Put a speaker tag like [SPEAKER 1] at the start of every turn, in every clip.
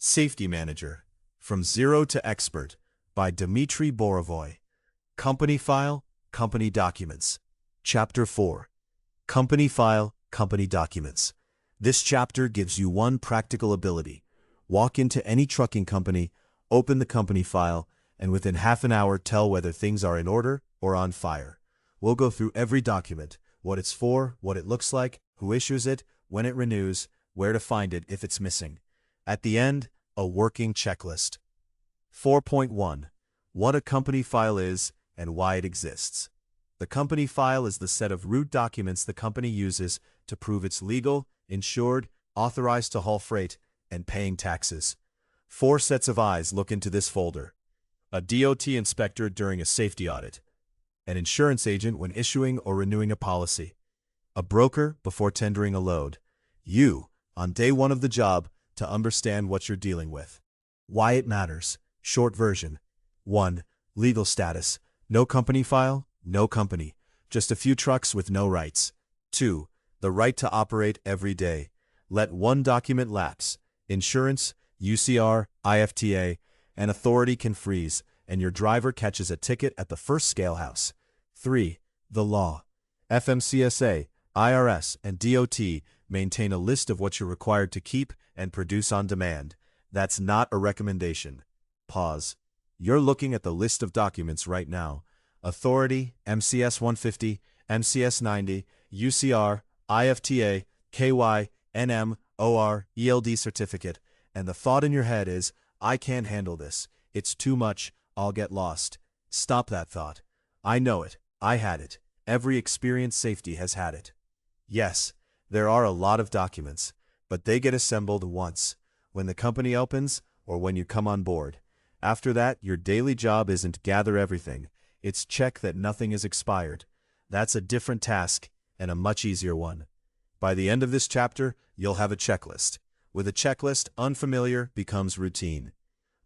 [SPEAKER 1] Safety Manager, From Zero to Expert, by Dmitry Borovoy. Company File, Company Documents. Chapter 4. Company File, Company Documents. This chapter gives you one practical ability. Walk into any trucking company, open the company file, and within half an hour tell whether things are in order or on fire. We'll go through every document, what it's for, what it looks like, who issues it, when it renews, where to find it if it's missing. At the end, a working checklist. 4.1. What a company file is and why it exists. The company file is the set of root documents the company uses to prove it's legal, insured, authorized to haul freight, and paying taxes. 4 sets of eyes look into this folder. A DOT inspector during a safety audit. An insurance agent when issuing or renewing a policy. A broker before tendering a load. You, on day 1 of the job, to understand what you're dealing with. Why it matters. Short version. 1. Legal status. No company file, no company. Just a few trucks with no rights. 2. The right to operate every day. Let one document lapse. Insurance, UCR, IFTA, an authority can freeze, and your driver catches a ticket at the first scale house. 3. The law. FMCSA, IRS, and DOT maintain a list of what you're required to keep and produce on demand. That's not a recommendation. Pause. You're looking at the list of documents right now. Authority, MCS-150, MCS-90, UCR, IFTA, KY, NM, OR, ELD certificate, and the thought in your head is, I can't handle this. It's too much. I'll get lost. Stop that thought. I know it. I had it. Every experienced safety has had it. Yes, there are a lot of documents, but they get assembled once, when the company opens or when you come on board. After that, your daily job isn't gather everything, it's check that nothing is expired. That's a different task and a much easier one. By the end of this chapter, you'll have a checklist. With a checklist, unfamiliar becomes routine.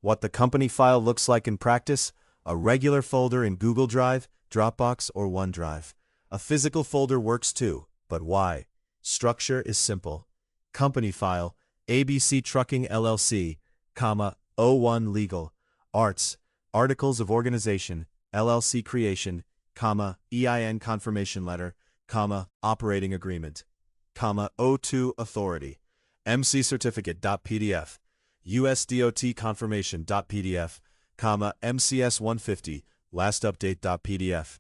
[SPEAKER 1] What the company file looks like in practice: a regular folder in Google Drive, Dropbox, or OneDrive. A physical folder works too, but why? Structure is simple. Company file, ABC Trucking LLC, comma, 01 Legal, Arts, Articles of Organization, LLC Creation, comma, EIN Confirmation Letter, comma, Operating Agreement, comma, 02 Authority, MC Certificate.pdf, USDOT Confirmation.pdf, comma, MCS-150, Last Update.pdf,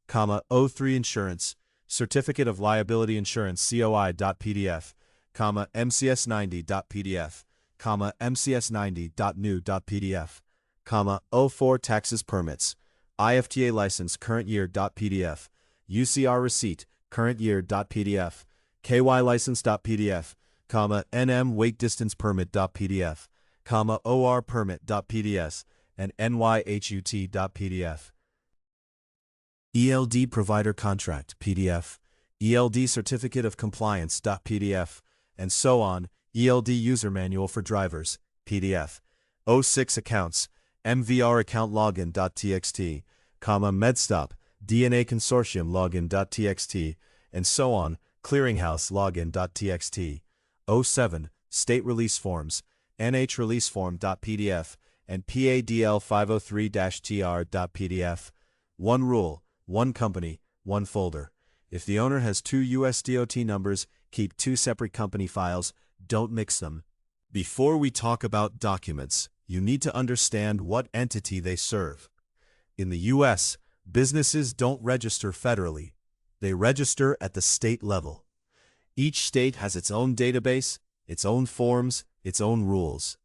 [SPEAKER 1] comma, 03 Insurance, Certificate of Liability Insurance COI.pdf, comma, MCS-90.pdf, comma, MCS-90.new.pdf, comma, 04 Taxes Permits, IFTA License Current Year.pdf, UCR Receipt Current Year.pdf, KY License.pdf, comma, NM Weight Distance Permit.pdf, comma, OR Permit.pdf, and NYHUT.pdf. ELD Provider Contract PDF, ELD Certificate of Compliance.pdf, and so on. ELD User Manual for Drivers, PDF. 06 Accounts, MVR Account Login.txt, comma, Medstop, DNA Consortium Login.txt, and so on. Clearinghouse Login.txt. 07 State Release Forms, NH Release Form.pdf, and PADL 503-TR.pdf. One rule. One company, one folder. If the owner has 2 USDOT numbers, keep 2 separate company files, don't mix them. Before we talk about documents, you need to understand what entity they serve. In the U.S., businesses don't register federally. They register at the state level. Each state has its own database, its own forms, its own rules.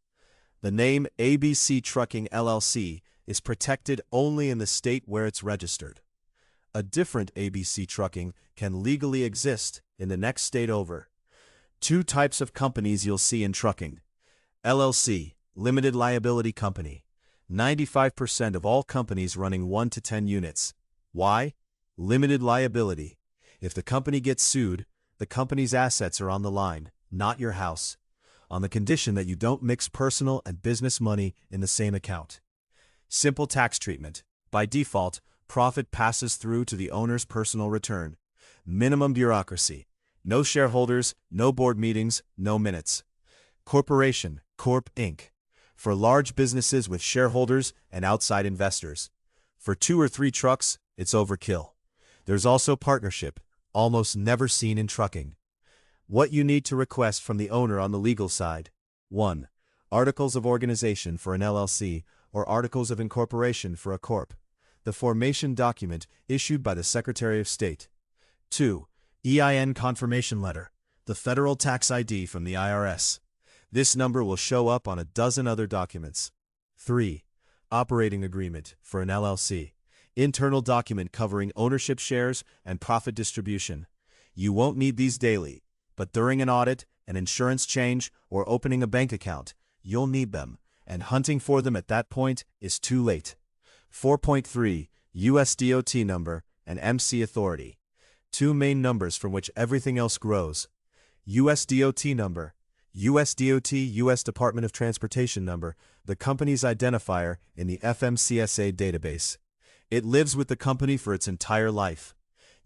[SPEAKER 1] The name ABC Trucking LLC is protected only in the state where it's registered. A different ABC Trucking can legally exist in the next state over. 2 types of companies you'll see in trucking. LLC, Limited Liability Company. 95% of all companies running 1 to 10 units. Why? Limited liability. If the company gets sued, the company's assets are on the line, not your house, on the condition that you don't mix personal and business money in the same account. Simple tax treatment. By default, profit passes through to the owner's personal return. Minimum bureaucracy. No shareholders, no board meetings, no minutes. Corporation, Corp. Inc. For large businesses with shareholders and outside investors. For 2 or 3 trucks, it's overkill. There's also partnership, almost never seen in trucking. What you need to request from the owner on the legal side. 1. Articles of organization for an LLC or articles of incorporation for a corp. The formation document issued by the Secretary of State. 2. EIN confirmation letter, the federal tax ID from the IRS. This number will show up on a dozen other documents. 3. Operating agreement for an LLC. Internal document covering ownership shares and profit distribution. You won't need these daily, but during an audit, an insurance change, or opening a bank account, you'll need them, and hunting for them at that point is too late. 4.3. USDOT number and MC Authority. 2 main numbers from which everything else grows. USDOT number. USDOT, U.S. Department of Transportation number, the company's identifier in the FMCSA database. It lives with the company for its entire life.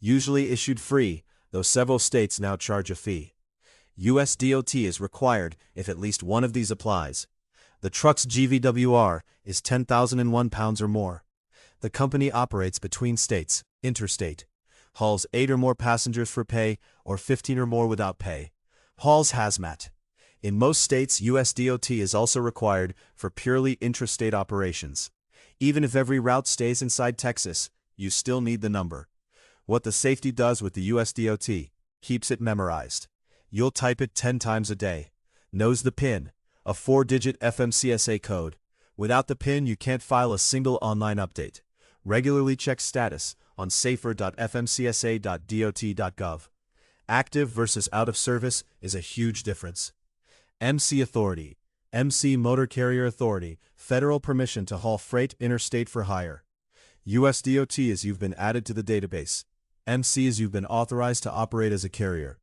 [SPEAKER 1] Usually issued free, though several states now charge a fee. USDOT is required if at least one of these applies. The truck's GVWR is 10,001 pounds or more. The company operates between states, interstate. Hauls 8 or more passengers for pay or 15 or more without pay. Hauls hazmat. In most states, USDOT is also required for purely intrastate operations. Even if every route stays inside Texas, you still need the number. What the safety does with the USDOT, keeps it memorized. You'll type it 10 times a day. Knows the PIN, a 4-digit FMCSA code. Without the PIN, you can't file a single online update. Regularly check status on safer.fmcsa.dot.gov. Active versus out of service is a huge difference. MC Authority. MC Motor Carrier Authority, federal permission to haul freight interstate for hire. USDOT is you've been added to the database. MC is you've been authorized to operate as a carrier.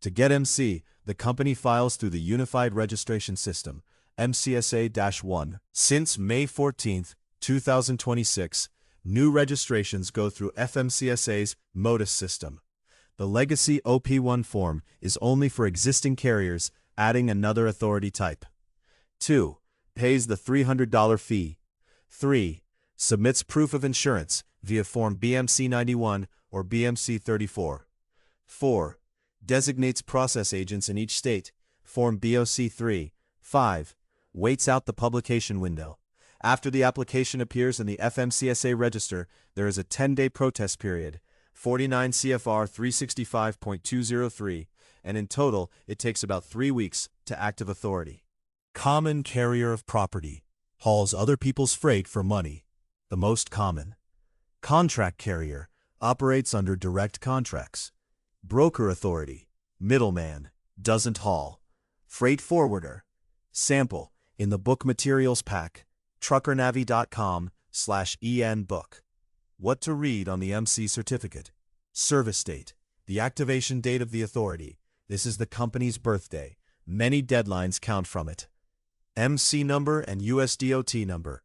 [SPEAKER 1] To get MC, the company files through the Unified Registration System, MCSA-1. Since May 14, 2026, new registrations go through FMCSA's Motus system. The legacy OP1 form is only for existing carriers, adding another authority type. 2. Pays the $300 fee. 3. Submits proof of insurance via Form BMC 91 or BMC 34. 4. Designates process agents in each state, Form BOC 3. 5. Waits out the publication window. After the application appears in the FMCSA Register, there is a 10-day protest period, 49 CFR 365.203, and in total, it takes about 3 weeks to active authority. Common carrier of property. Hauls other people's freight for money. The most common. Contract carrier. Operates under direct contracts. Broker authority. Middleman. Doesn't haul. Freight forwarder. Sample. In the book materials pack. truckernavi.com/en book. What to read on the MC certificate. Service date. The activation date of the authority. This is the company's birthday. Many deadlines count from it. MC number and USDOT number.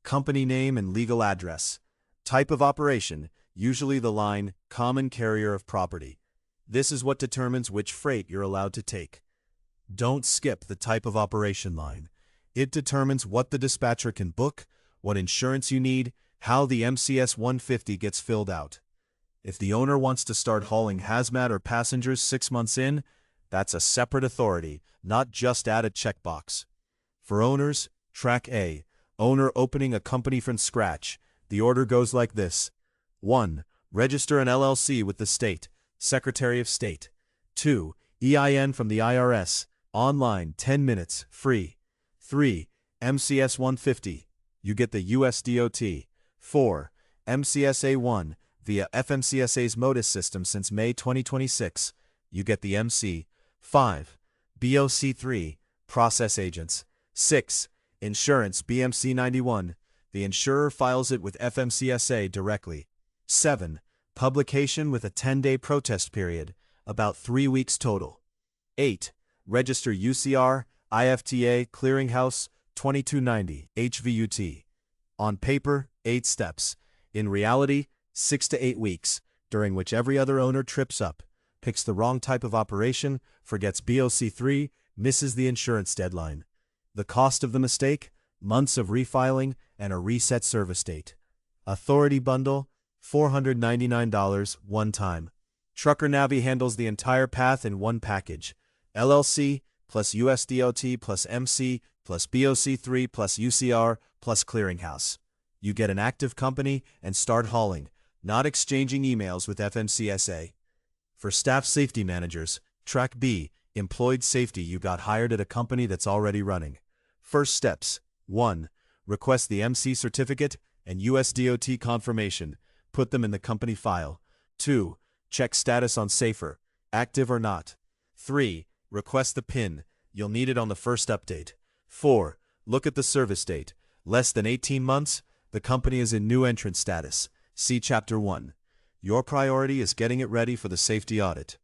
[SPEAKER 1] Company name and legal address. Type of operation, usually the line, common carrier of property. This is what determines which freight you're allowed to take. Don't skip the type of operation line. It determines what the dispatcher can book, what insurance you need, how the MCS-150 gets filled out. If the owner wants to start hauling hazmat or passengers 6 months in, that's a separate authority, not just add a checkbox. For owners, Track A, owner opening a company from scratch. The order goes like this. 1. Register an LLC with the state, Secretary of State. 2. EIN from the IRS, online, 10 minutes, free. 3. MCS-150, you get the USDOT. 4. MCSA-1, via FMCSA's Motus system since May 2026, you get the MC. 5. BOC3, process agents. 6. Insurance BMC 91, the insurer files it with FMCSA directly. 7. Publication with a 10-day protest period, about 3 weeks total. 8. Register UCR, IFTA, Clearinghouse, 2290, HVUT. On paper, 8 steps. In reality, 6 to 8 weeks, during which every other owner trips up, picks the wrong type of operation, forgets BOC3, misses the insurance deadline. The cost of the mistake? months of refiling, and a reset service date. Authority bundle, $499 one time. Trucker Navi handles the entire path in one package. LLC plus USDOT plus MC plus BOC3 plus UCR plus clearinghouse. You get an active company and start hauling, not exchanging emails with FMCSA. For staff safety managers, Track B, employed safety. You got hired at a company that's already running. First steps. 1. Request the MC certificate and USDOT confirmation. Put them in the company file. 2. Check status on Safer, active or not. 3. Request the PIN. You'll need it on the first update. 4. Look at the service date. Less than 18 months, the company is in new entrant status. See Chapter 1. Your priority is getting it ready for the safety audit.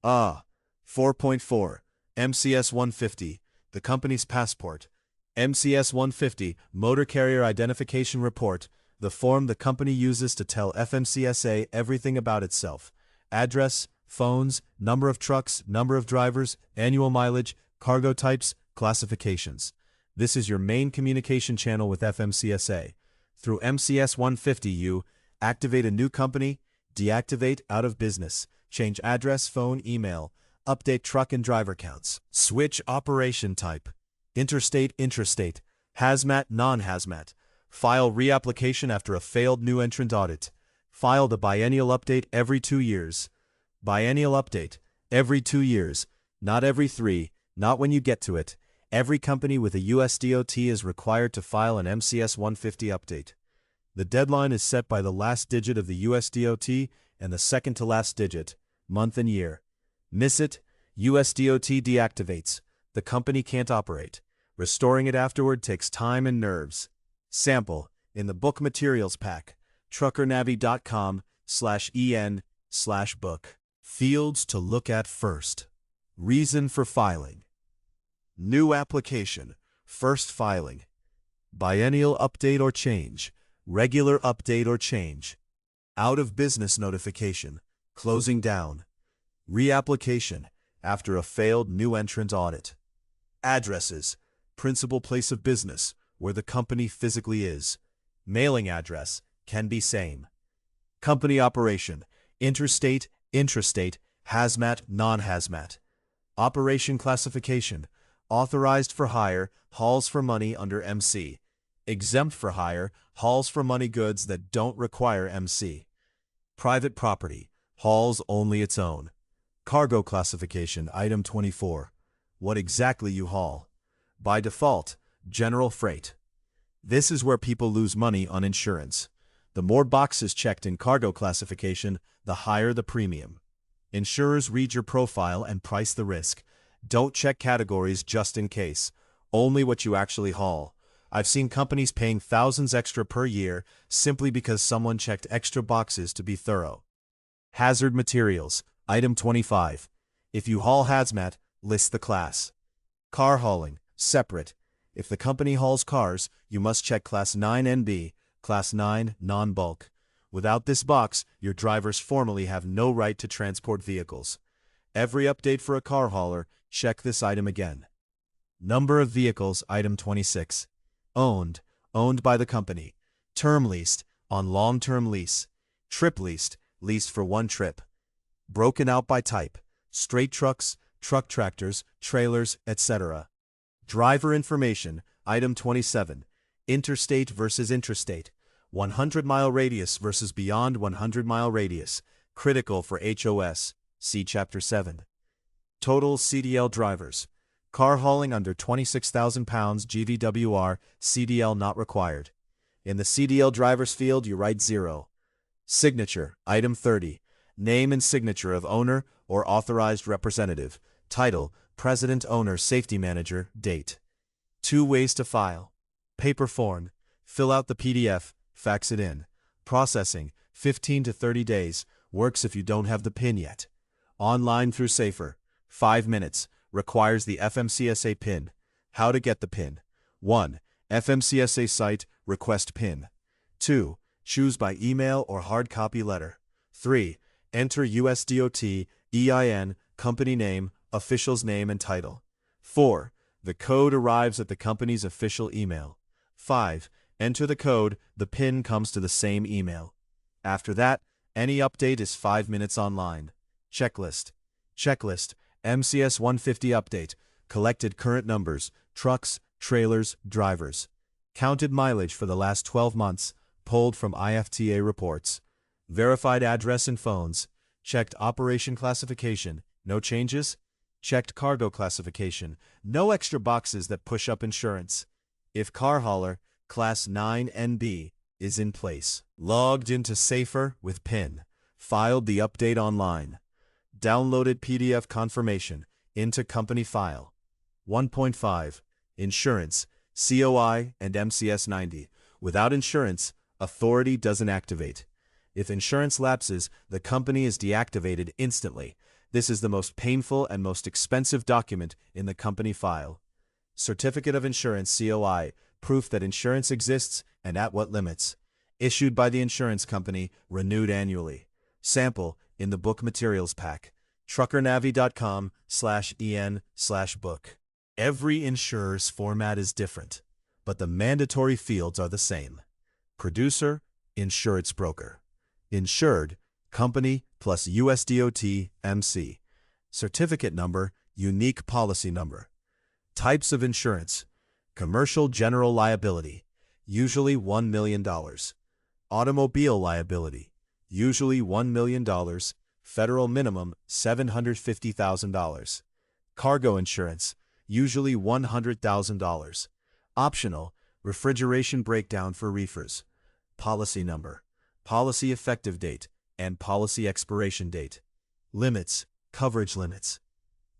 [SPEAKER 1] 4.4. MCS-150, the company's passport. MCS-150, Motor Carrier Identification Report, the form the company uses to tell FMCSA everything about itself. Address, phones, number of trucks, number of drivers, annual mileage, cargo types, classifications. This is your main communication channel with FMCSA. Through MCS-150 you activate a new company, deactivate out of business, change address, phone, email, update truck and driver counts, switch operation type, interstate, intrastate, hazmat, non-hazmat, file reapplication after a failed new entrant audit, file the biennial update every 2 years. Biennial update, every 2 years, not every 3, not when you get to it. Every company with a USDOT is required to file an MCS-150 update. The deadline is set by the last digit of the USDOT and the second to last digit, month and year. Miss it, USDOT deactivates. The company can't operate. Restoring it afterward takes time and nerves. Sample, in the book materials pack, truckernavi.com/en/book. Fields to look at first. Reason for filing. New application, first filing. Biennial update or change, regular update or change. Out of business notification, closing down. Reapplication, after a failed new entrant audit. Addresses, principal place of business, where the company physically is. Mailing address, can be same. Company operation, interstate, intrastate, hazmat, non-hazmat. Operation classification, authorized for hire, hauls for money under MC. Exempt for hire, hauls for money goods that don't require MC. Private property, hauls only its own. Cargo classification, item 24. What exactly you haul. By default, general freight. This is where people lose money on insurance. The more boxes checked in cargo classification, the higher the premium. Insurers read your profile and price the risk. Don't check categories just in case. Only what you actually haul. I've seen companies paying thousands extra per year simply because someone checked extra boxes to be thorough. Hazard materials, item 25. If you haul hazmat, list the class. Car hauling, separate. If the company hauls cars, you must check Class 9 NB, Class 9 non-bulk. Without this box, your drivers formally have no right to transport vehicles. Every update for a car hauler, check this item again. Number of vehicles, item 26. Owned, owned by the company. Term leased, on long-term lease. Trip leased, leased for one trip. Broken out by type, straight trucks, truck tractors, trailers, etc. Driver information, item 27. Interstate versus intrastate. 100-mile radius versus beyond 100-mile radius. Critical for HOS. See Chapter 7. Total CDL drivers. Car hauling under 26,000 pounds GVWR, CDL not required. In the CDL drivers field, you write 0. Signature, item 30. Name and signature of owner or authorized representative. Title, President Owner Safety Manager, date. 2 ways to file. Paper form. Fill out the PDF, fax it in. Processing, 15 to 30 days. Works if you don't have the PIN yet. Online through Safer. 5 minutes. Requires the FMCSA PIN. How to get the PIN. 1. FMCSA site, request PIN. 2. Choose by email or hard copy letter. 3. Enter USDOT, EIN, company name, official's name and title. 4. The code arrives at the company's official email. 5. Enter the code, the PIN comes to the same email. After that, any update is 5 minutes online. Checklist. Checklist. MCS-150 update. Collected current numbers, trucks, trailers, drivers. Counted mileage for the last 12 months, pulled from IFTA reports. Verified address and phones. Checked operation classification, no changes. Checked cargo classification, no extra boxes that push up insurance. If car hauler, Class 9 NB, is in place. Logged into Safer with PIN. Filed the update online. Downloaded PDF confirmation into company file. 1.5. Insurance, COI and MCS-90. Without insurance, Authority doesn't activate. If insurance lapses, the company is deactivated instantly. This is the most painful and most expensive document in the company file. Certificate of Insurance, COI, proof that insurance exists and at what limits. Issued by the insurance company, renewed annually. Sample in the book materials pack. truckernavi.com/en/book. Every insurer's format is different, but the mandatory fields are the same. Producer, insurance broker. Insured, company plus USDOT MC. Certificate number, unique policy number. Types of insurance. Commercial general liability, usually $1 million. Automobile liability, usually $1 million. Federal minimum, $750,000. Cargo insurance, usually $100,000. Optional, refrigeration breakdown for reefers. Policy number, policy effective date, and policy expiration date. Limits, coverage limits.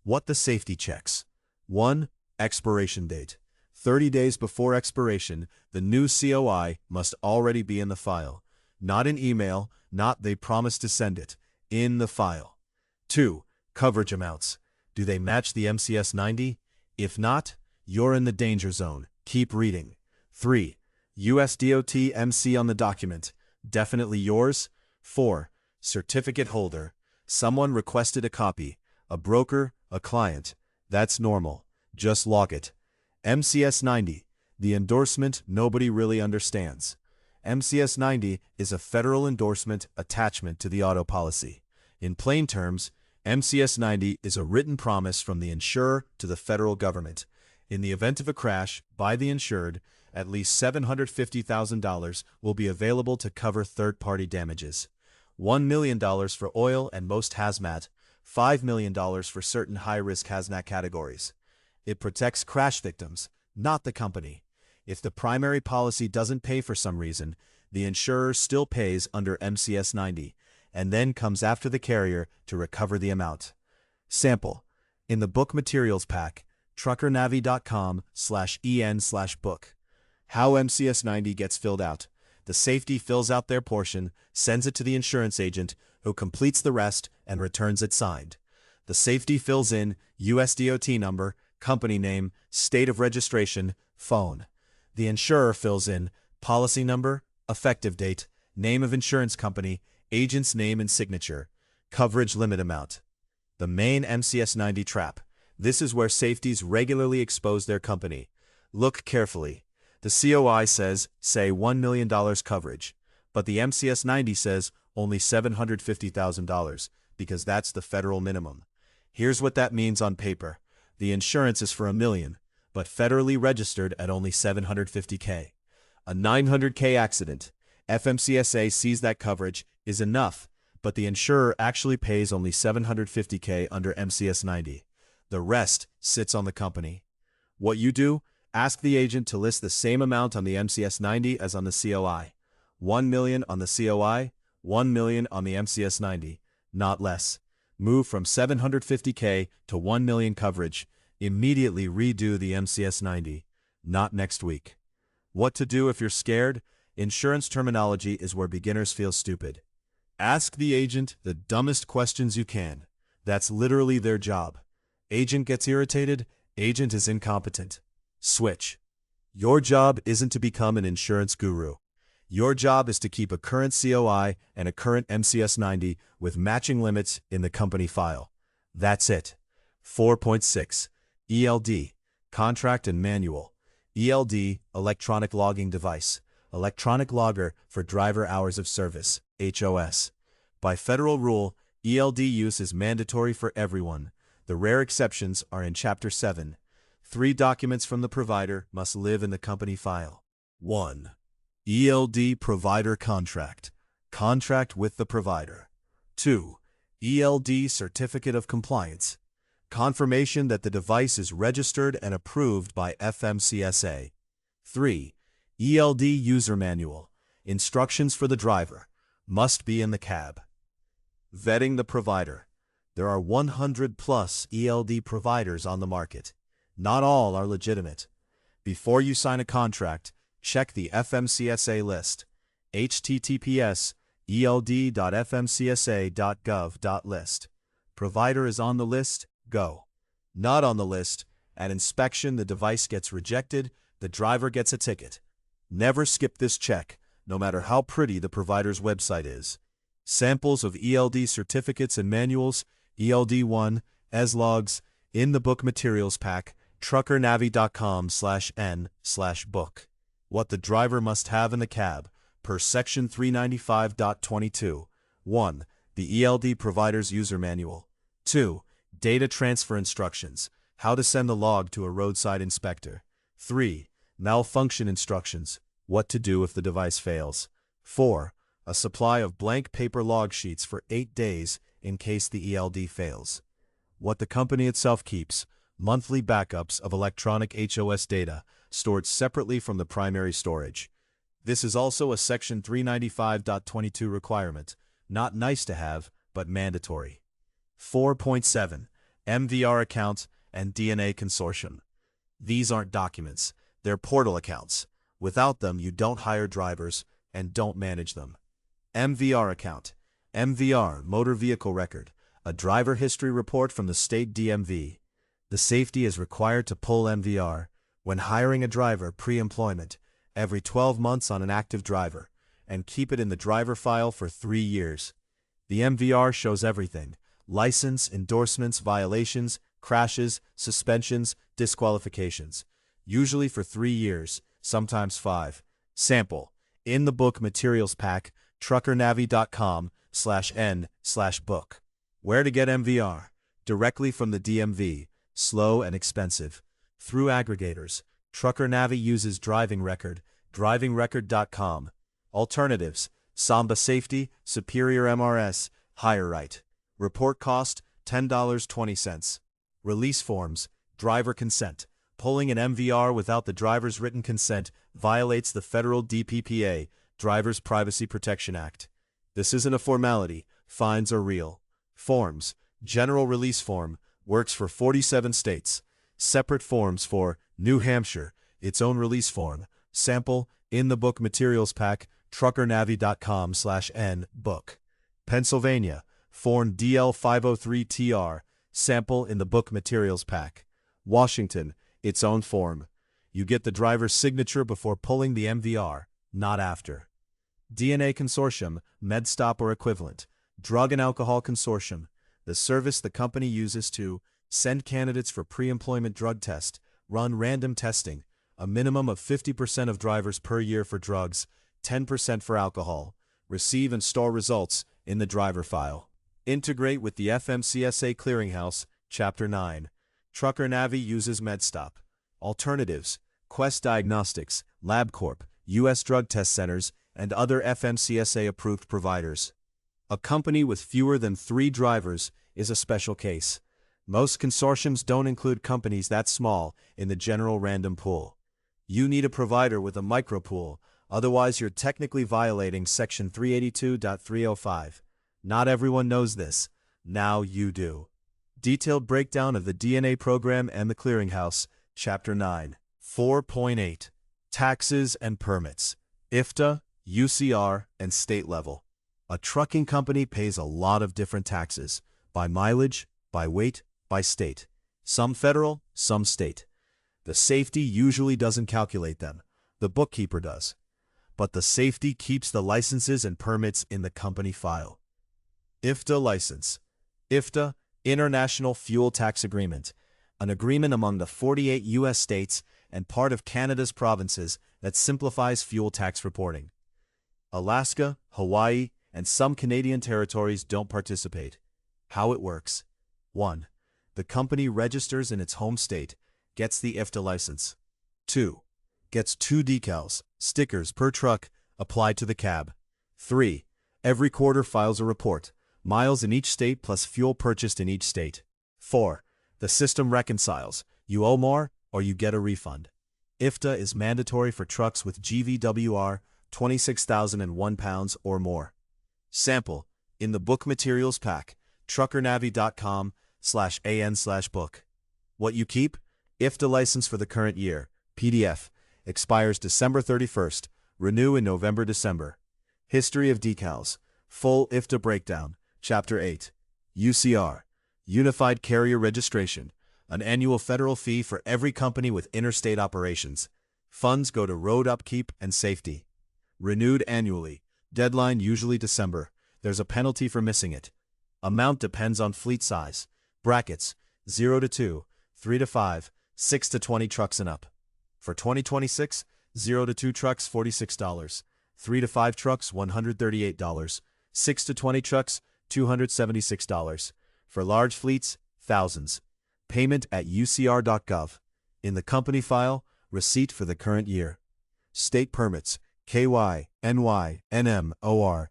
[SPEAKER 1] What the safety checks. 1. Expiration date. 30 days before expiration, the new COI must already be in the file. Not in email, not they promise to send it. In the file. 2. Coverage amounts. Do they match the MCS-90? If not, you're in the danger zone. Keep reading. 3. USDOT MC on the document. Definitely yours. 4. Certificate holder. Someone requested a copy. A broker, a client. That's normal. Just log it. MCS-90. The endorsement nobody really understands. MCS-90 is a federal endorsement attachment to the auto policy. In plain terms, MCS-90 is a written promise from the insurer to the federal government. In the event of a crash by the insured, at least $750,000 will be available to cover third-party damages. $1 million for oil and most hazmat, $5 million for certain high-risk hazmat categories. It protects crash victims, not the company. If the primary policy doesn't pay for some reason, the insurer still pays under MCS-90 and then comes after the carrier to recover the amount. Sample. In the book materials pack, truckernavi.com/en/book. How MCS-90 gets filled out. The safety fills out their portion, sends it to the insurance agent, who completes the rest and returns it signed. The safety fills in USDOT number, company name, state of registration, phone. The insurer fills in policy number, effective date, name of insurance company, agent's name and signature, coverage limit amount. The main MCS-90 trap. This is where safeties regularly expose their company. Look carefully. The COI says, say $1 million coverage, but the MCS-90 says only $750,000 because that's the federal minimum. Here's what that means on paper. The insurance is for $1 million, but federally registered at only $750K. A $900K accident. FMCSA sees that coverage is enough, but the insurer actually pays only $750K under MCS-90. The rest sits on the company. What you do? Ask the agent to list the same amount on the MCS-90 as on the COI. $1 million on the COI, $1 million on the MCS-90, not less. Move from $750K to $1 million coverage. Immediately redo the MCS-90. Not next week. What to do if you're scared? Insurance terminology is where beginners feel stupid. Ask the agent the dumbest questions you can. That's literally their job. Agent gets irritated, agent is incompetent. Switch. Your job isn't to become an insurance guru. Your job is to keep a current COI and a current MCS-90 with matching limits in the company file. That's it. 4.6. ELD. Contract and Manual. ELD, Electronic Logging Device, Electronic Logger for Driver Hours of Service, HOS. By federal rule, ELD use is mandatory for everyone. The rare exceptions are in Chapter 7. 3 documents from the provider must live in the company file. 1. ELD Provider Contract, contract with the provider. 2. ELD Certificate of Compliance, confirmation that the device is registered and approved by FMCSA. 3. ELD User Manual, instructions for the driver, must be in the cab. Vetting the provider. There are 100+ ELD providers on the market. Not all are legitimate. Before you sign a contract, check the FMCSA list. https eld.fmcsa.gov.list. Provider is on the list, go. Not on the list, at inspection the device gets rejected, the driver gets a ticket. Never skip this check, no matter how pretty the provider's website is. Samples of ELD certificates and manuals, ELD1, ESLogs, in the book materials pack, truckernavi.com/n/book. What the driver must have in the cab, per Section 395.22. 1. The ELD provider's user manual. 2. Data transfer instructions, how to send the log to a roadside inspector. 3. Malfunction instructions, what to do if the device fails. 4. A supply of blank paper log sheets for 8 days in case the ELD fails. What the company itself keeps, monthly backups of electronic HOS data stored separately from the primary storage. This is also a Section 395.22 requirement, not nice to have, but mandatory. 4.7. MVR account and DNA Consortium. These aren't documents, they're portal accounts. Without them, you don't hire drivers and don't manage them. MVR account. MVR, Motor Vehicle Record, a driver history report from the state DMV. The safety is required to pull MVR when hiring a driver pre-employment every 12 months on an active driver and keep it in the driver file for 3 years. The MVR shows everything: license, endorsements, violations, crashes, suspensions, disqualifications, usually for 3 years, sometimes 5. Sample, in the book materials pack, truckernavi.com/n/book. Where to get MVR? Directly from the DMV, slow and expensive. Through aggregators, Trucker Navi uses Driving Record, drivingrecord.com. Alternatives, Samba Safety, Superior MRS, HireRight. Report cost, $10.20. Release forms, driver consent. Pulling an MVR without the driver's written consent violates the federal DPPA, Driver's Privacy Protection Act. This isn't a formality, fines are real. Forms, General Release Form, works for 47 states. Separate forms for New Hampshire, its own release form. Sample, in the book materials pack, truckernavi.com/n/book. Pennsylvania, Form DL503TR, sample in the book materials pack. Washington, its own form. You get the driver's signature before pulling the MVR, not after. DNA Consortium, MedStop or equivalent. Drug and Alcohol Consortium, the service the company uses to send candidates for pre-employment drug test, run random testing, a minimum of 50% of drivers per year for drugs, 10% for alcohol, receive and store results in the driver file. Integrate with the FMCSA Clearinghouse, Chapter 9. Trucker Navi uses MedStop. Alternatives, Quest Diagnostics, LabCorp, U.S. Drug Test Centers, and other FMCSA-approved providers. A company with fewer than 3 drivers is a special case. Most consortiums don't include companies that small in the general random pool. You need a provider with a micropool, otherwise you're technically violating Section 382.305. Not everyone knows this. Now you do. Detailed breakdown of the DNA program and the Clearinghouse, Chapter 9. 4.8. Taxes and permits. IFTA, UCR, and state level. A trucking company pays a lot of different taxes, by mileage, by weight, by state. Some federal, some state. The safety usually doesn't calculate them. The bookkeeper does. But the safety keeps the licenses and permits in the company file. IFTA license. IFTA, International Fuel Tax Agreement, an agreement among the 48 U.S. states and part of Canada's provinces that simplifies fuel tax reporting. Alaska, Hawaii, and some Canadian territories don't participate. How it works. 1. The company registers in its home state, gets the IFTA license. 2. Gets 2 decals, stickers per truck, applied to the cab. 3. Every quarter files a report, miles in each state plus fuel purchased in each state. 4. The system reconciles, you owe more or you get a refund. IFTA is mandatory for trucks with GVWR 26,001 pounds or more. Sample, in the book materials pack, truckernavi.com/an/book. What you keep? IFTA license for the current year, PDF, expires December 31st, renew in November-December. History of decals, full IFTA breakdown, Chapter 8. UCR, Unified Carrier Registration, an annual federal fee for every company with interstate operations. Funds go to road upkeep and safety. Renewed annually, deadline usually December. There's a penalty for missing it. Amount depends on fleet size. Brackets, 0 to 2, 3 to 5, 6 to 20 trucks and up. For 2026, 0 to 2 trucks $46, 3 to 5 trucks $138, 6 to 20 trucks $276. For large fleets, thousands. Payment at ucr.gov. In the company file, receipt for the current year. State permits, KY, NY, NM, OR.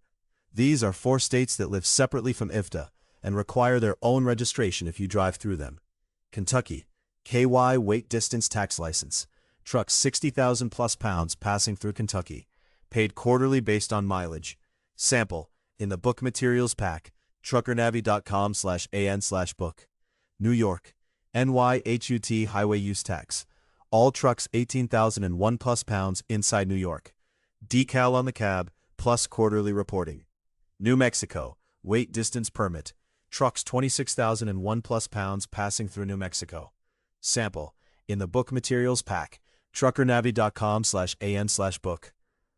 [SPEAKER 1] These are 4 states that live separately from IFTA and require their own registration if you drive through them. Kentucky, KY weight distance tax license. Trucks 60,000 plus pounds passing through Kentucky. Paid quarterly based on mileage. Sample, in the book materials pack, truckernavi.com/an/book. New York, NYHUT highway use tax. All trucks 18,001 plus pounds inside New York. Decal on the cab, plus quarterly reporting. New Mexico, weight distance permit. Trucks 26,001 plus pounds passing through New Mexico. Sample, in the book materials pack, truckernavi.com/an/book.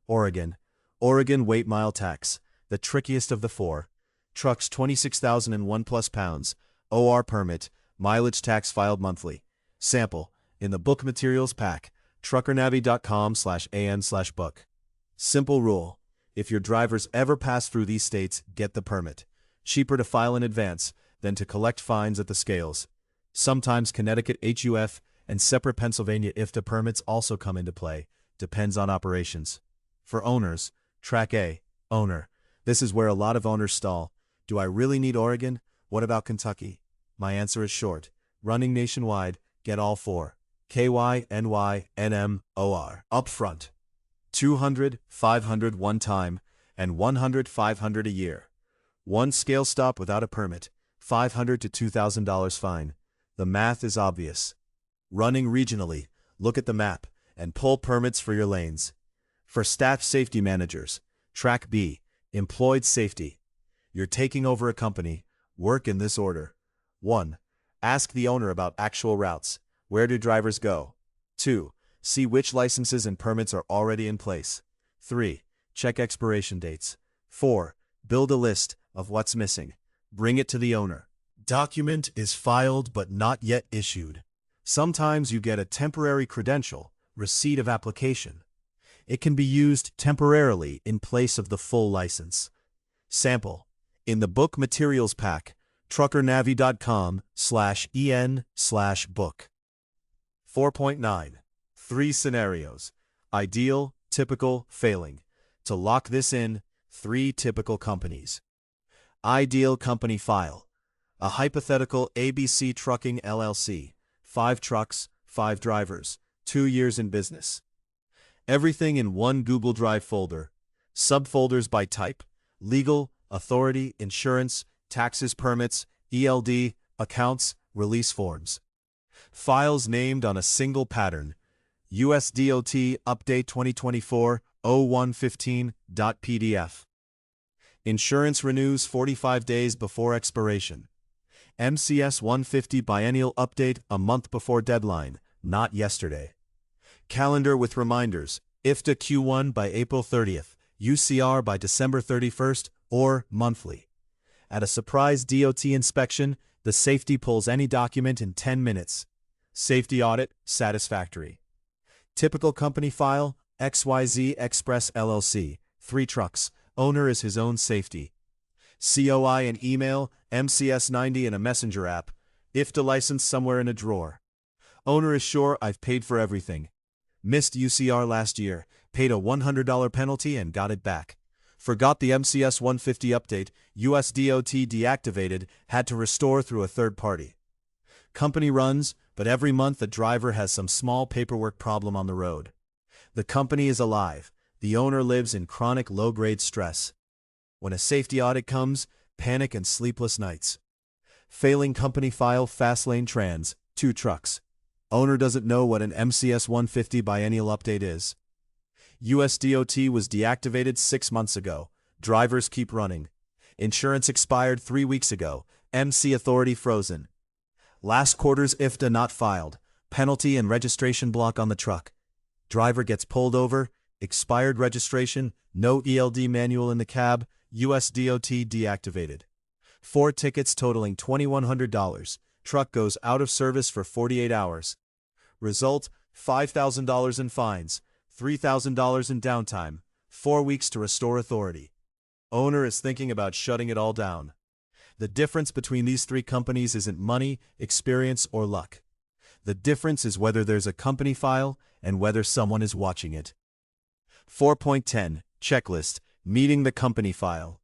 [SPEAKER 1] Oregon, Oregon weight mile tax, the trickiest of the 4. Trucks 26,001 plus pounds, OR permit, mileage tax filed monthly. Sample, in the book materials pack, truckernavi.com/an/book. Simple rule. If your drivers ever pass through these states, get the permit. Cheaper to file in advance than to collect fines at the scales. Sometimes Connecticut HUF and separate Pennsylvania IFTA permits also come into play, depends on operations. For owners, Track A, owner. This is where a lot of owners stall. Do I really need Oregon? What about Kentucky? My answer is short. Running nationwide, get all 4. KY, NY, NM, OR. Upfront. 200, 500 one time, and 100, 500 a year. One scale stop without a permit, $500 to $2,000 fine. The math is obvious. Running regionally, look at the map, and pull permits for your lanes. For staff safety managers, Track B, employed safety. You're taking over a company, work in this order. 1. Ask the owner about actual routes. Where do drivers go? 2. See which licenses and permits are already in place. 3. Check expiration dates. 4. Build a list of what's missing. Bring it to the owner. Document is filed but not yet issued. Sometimes you get a temporary credential, receipt of application. It can be used temporarily in place of the full license. Sample, in the book materials pack, truckernavi.com/en/book. 4.9. 3 scenarios. Ideal, typical, failing. To lock this in, 3 typical companies. Ideal company file. A hypothetical ABC Trucking LLC. 5 trucks, 5 drivers, 2 years in business. Everything in one Google Drive folder. Subfolders by type, legal, authority, insurance, taxes, permits, ELD, accounts, release forms. Files named on a single pattern. USDOT Update 2024-0115.pdf. Insurance renews 45 days before expiration. MCS-150 Biennial Update a month before deadline, not yesterday. Calendar with reminders, IFTA Q1 by April 30th, UCR by December 31st, or monthly. At a surprise DOT inspection, the safety pulls any document in 10 minutes. Safety audit, satisfactory. Typical company file, XYZ Express LLC, 3 trucks, owner is his own safety. COI and email, MCS-150 and a messenger app, IFTA license somewhere in a drawer. Owner is sure I've paid for everything. Missed UCR last year, paid a $100 penalty and got it back. Forgot the MCS-150 update, USDOT deactivated, had to restore through a third party. Company runs, but every month the driver has some small paperwork problem on the road. The company is alive. The owner lives in chronic low-grade stress. When a safety audit comes, panic and sleepless nights. Failing company file, fast lane trans, 2 trucks. Owner doesn't know what an MCS-150 Biennial update is. USDOT was deactivated 6 months ago. Drivers keep running. Insurance expired 3 weeks ago. MC Authority frozen. Last quarter's IFTA not filed. Penalty and registration block on the truck. Driver gets pulled over. Expired registration. No ELD manual in the cab. USDOT deactivated. 4 tickets totaling $2,100. Truck goes out of service for 48 hours. Result, $5,000 in fines, $3,000 in downtime, 4 weeks to restore authority. Owner is thinking about shutting it all down. The difference between these 3 companies isn't money, experience, or luck. The difference is whether there's a company file and whether someone is watching it. 4.10 Checklist. Meeting the company file.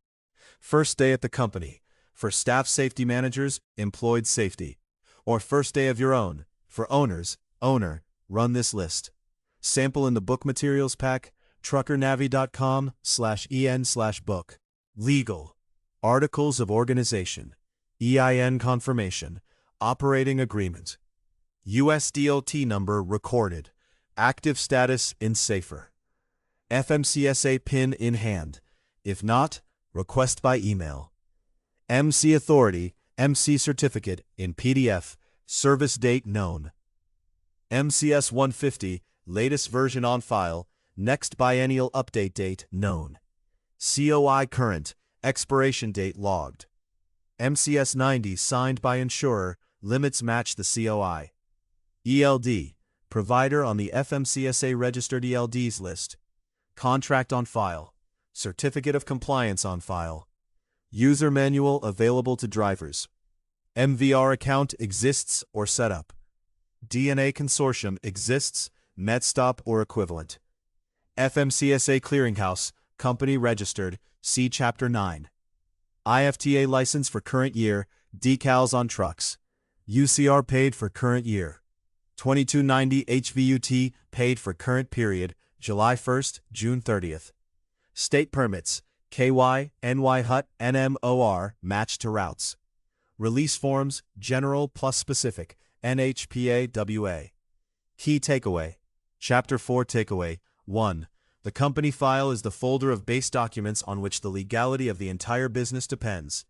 [SPEAKER 1] First day at the company. For staff safety managers, employed safety. Or first day of your own. For owners, owner, run this list. Sample in the book materials pack, truckernavi.com/en/book. Legal. Articles of organization. EIN confirmation. Operating agreement. USDOT number recorded. Active status in safer. FMCSA PIN in hand. If not, request by email. MC Authority, MC Certificate in PDF, service date known. MCS-150, latest version on file, next biennial update date known. COI current, expiration date logged. MCS-150 signed by insurer, limits match the COI. ELD, provider on the FMCSA Registered ELDs list. Contract on file. Certificate of compliance on file. User manual available to drivers. MVR account exists or set up. DNA Consortium exists, MedStop or equivalent. FMCSA Clearinghouse, company registered, see Chapter 9. IFTA license for current year, decals on trucks. UCR paid for current year. 2290 HVUT paid for current period, July 1st, June 30th. State permits, KY, NY HUT, NMOR, matched to routes. Release forms, general plus specific, NHPA WA. Key takeaway. Chapter 4 takeaway. 1. The company file is the folder of base documents on which the legality of the entire business depends.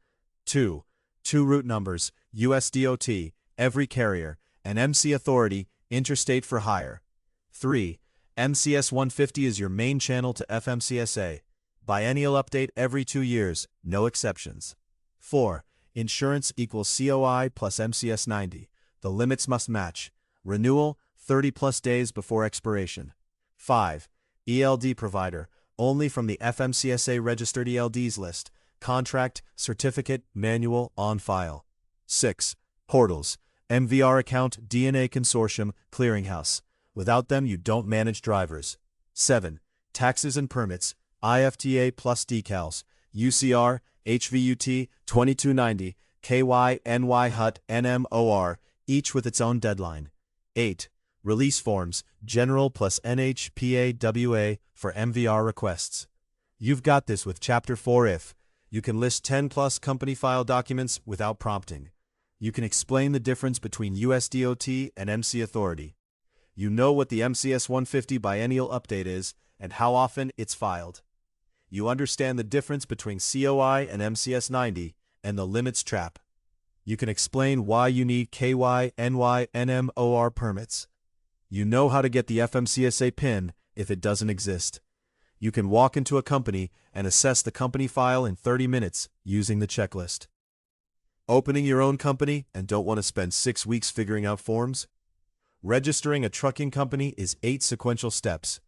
[SPEAKER 1] 2. 2 route numbers, USDOT, every carrier, and MC Authority, interstate for hire. 3. MCS-150 is your main channel to FMCSA. Biennial update every 2 years, no exceptions. 4. Insurance equals COI plus MCS-150. The limits must match. Renewal, 30+ days before expiration. 5. ELD provider, only from the FMCSA Registered ELDs list. Contract, certificate, manual, on file. 6. Portals, MVR account, DNA Consortium, Clearinghouse. Without them, you don't manage drivers. 7. Taxes and permits, IFTA plus decals, UCR, HVUT, 2290, KY, NY HUT, NMOR, each with its own deadline. 8. Release forms, general plus NHPA WA for MVR requests. You've got this with Chapter 4 if you can list 10+ company file documents without prompting. You can explain the difference between USDOT and MC Authority. You know what the MCS-150 Biennial update is and how often it's filed. You understand the difference between COI and MCS-150 and the limits trap. You can explain why you need KY, NY, NMOR permits. You know how to get the FMCSA PIN if it doesn't exist. You can walk into a company and assess the company file in 30 minutes using the checklist. Opening your own company and don't want to spend 6 weeks figuring out forms? Registering a trucking company is 8 sequential steps.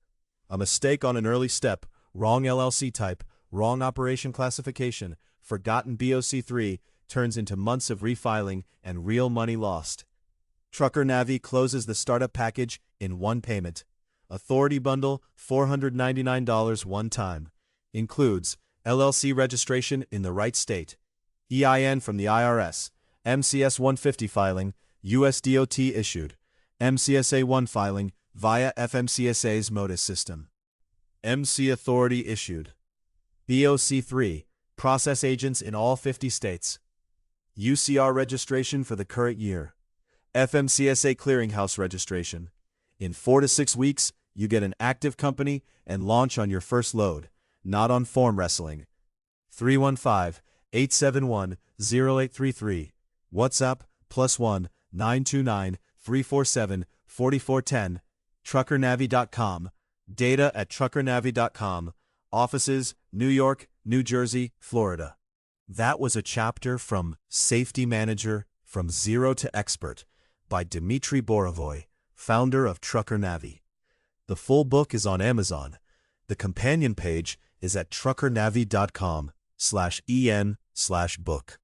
[SPEAKER 1] A mistake on an early step, wrong LLC type, wrong operation classification, forgotten BOC3 turns into months of refiling and real money lost. Trucker Navi closes the startup package in one payment. Authority bundle, $499 one time. Includes LLC registration in the right state, EIN from the IRS, MCS-150 filing, USDOT issued, MCSA-1 filing via FMCSA's Motus system. MC Authority issued. BOC3, process agents in all 50 states. UCR registration for the current year. FMCSA clearinghouse registration. In 4 to 6 weeks, you get an active company and launch on your first load, not on form wrestling. 315-871-0833. WhatsApp +1 929 347 4410. TruckerNavi.com. Data at TruckerNavi.com. Offices, New York, New Jersey, Florida. That was a chapter from Safety Manager from Zero to Expert by Dmitry Borovoy, founder of Trucker Navi. The full book is on Amazon. The companion page is at truckernavi.com/en/book.